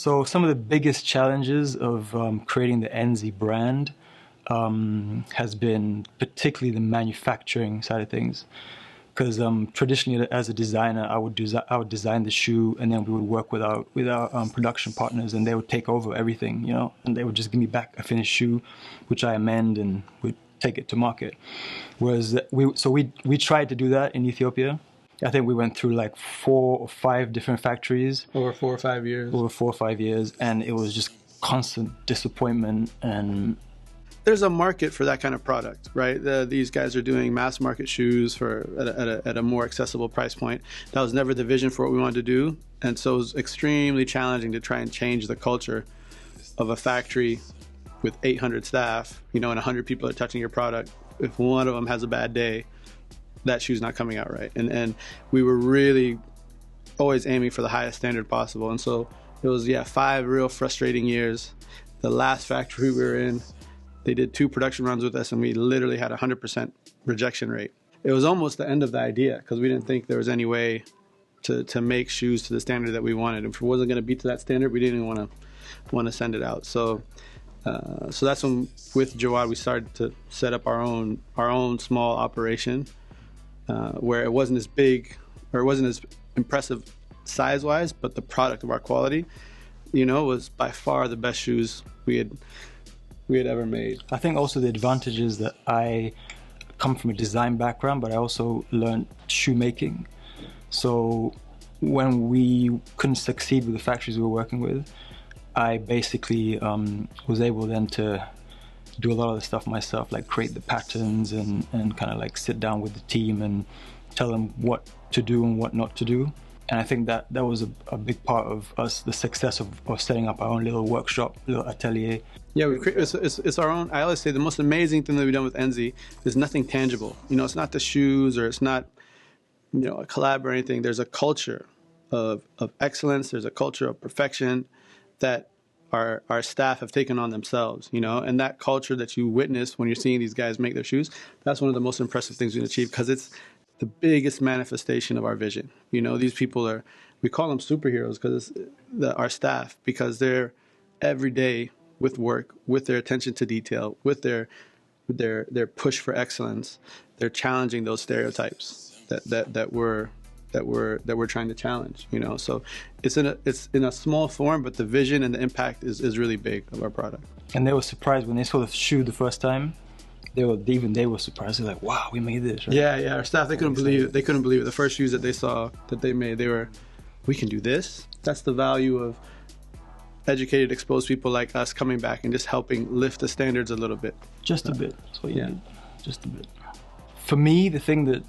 So some of the biggest challenges of creating the Enzi brand has been particularly the manufacturing side of things. Because traditionally, as a designer, I would design the shoe, and then we would work with our production partners, and they would take over everything, you know, and they would just give me back a finished shoe, which I amend and would take it to market. Whereas we tried to do that in Ethiopia. I think we went through like 4 or 5 different factories over 4 or 5 years. Over 4 or 5 years, and it was just constant disappointment. And there's a market for that kind of product, right? These guys are doing mass market shoes at a more accessible price point. That was never the vision for what we wanted to do, and so it was extremely challenging to try and change the culture of a factory with 800 staff, you know, and 100 people are touching your product. If one of them has a bad day, that shoe's not coming out right. And we were really always aiming for the highest standard possible. And so it was, 5 real frustrating years. The last factory we were in, they did 2 production runs with us, and we literally had a 100% rejection rate. It was almost the end of the idea, because we didn't think there was any way to make shoes to the standard that we wanted. If it wasn't going to be to that standard, we didn't want to send it out. So that's when, with Jawad, we started to set up our own small operation, where it wasn't as big, or it wasn't as impressive size-wise, but the product of our quality, you know, was by far the best shoes we had ever made. I think also the advantage is that I come from a design background, but I also learned shoemaking. So when we couldn't succeed with the factories we were working with, I basically was able then to do a lot of the stuff myself, like create the patterns and kind of like sit down with the team and tell them what to do and what not to do. And I think that was a big part of us, the success of setting up our own little workshop, little atelier. Yeah, it's our own. I always say the most amazing thing that we've done with Enzi is nothing tangible. You know, it's not the shoes, or it's not, you know, a collab or anything. There's a culture of excellence. There's a culture of perfection that our staff have taken on themselves, you know, and that culture that you witness when you're seeing these guys make their shoes, that's one of the most impressive things we can achieve, because it's the biggest manifestation of our vision. You know, these people we call them superheroes, because our staff, because they're every day with work, with their attention to detail, with their push for excellence, they're challenging those stereotypes that we're trying to challenge, you know. So it's in a small form, but the vision and the impact is really big of our product. And they were surprised when they saw the shoe the first time. They were surprised. They're like, "Wow, we made this!" Right? Yeah. Our staff, they couldn't believe it. They couldn't believe it. The first shoes that they saw that they made, we can do this. That's the value of educated, exposed people like us coming back and just helping lift the standards a little bit. Just a bit. That's what you need. Just a bit. For me, the thing that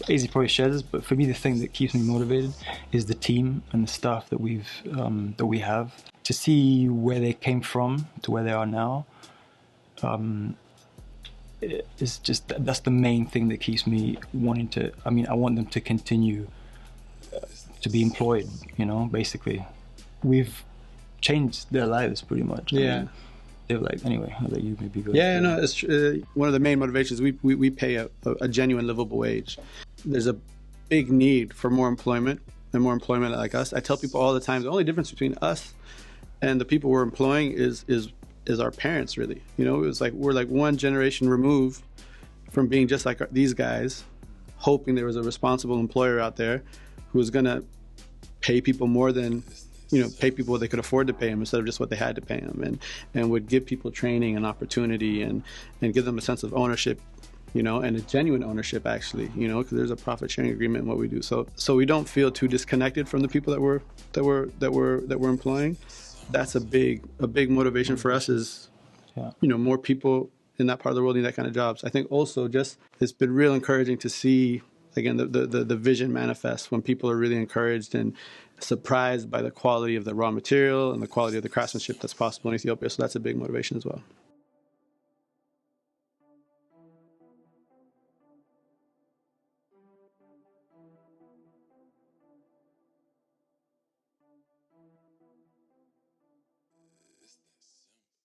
Azzy probably shares, but for me, the thing that keeps me motivated is the team and the staff that we have. To see where they came from to where they are now, it's just that's the main thing that keeps me wanting to. I mean, I want them to continue to be employed. You know, basically, we've changed their lives pretty much. Yeah. I mean, they're like, anyway, I'll let you maybe go. Yeah, no, it's one of the main motivations. We pay a genuine livable wage. There's a big need for more employment and more employment like us. I tell people all the time, the only difference between us and the people we're employing is our parents, really. You know, it's like we're like one generation removed from being just like these guys, hoping there was a responsible employer out there who was going to pay people more than, you know, pay people what they could afford to pay them instead of just what they had to pay them, and would give people training and opportunity and give them a sense of ownership, you know, and a genuine ownership, actually, you know, because there's a profit sharing agreement in what we do. So we don't feel too disconnected from the people that we're employing. That's a big motivation for us is, you know, more people in that part of the world need that kind of jobs. I think also just it's been real encouraging to see, again, the vision manifest when people are really encouraged and surprised by the quality of the raw material and the quality of the craftsmanship that's possible in Ethiopia. So that's a big motivation as well.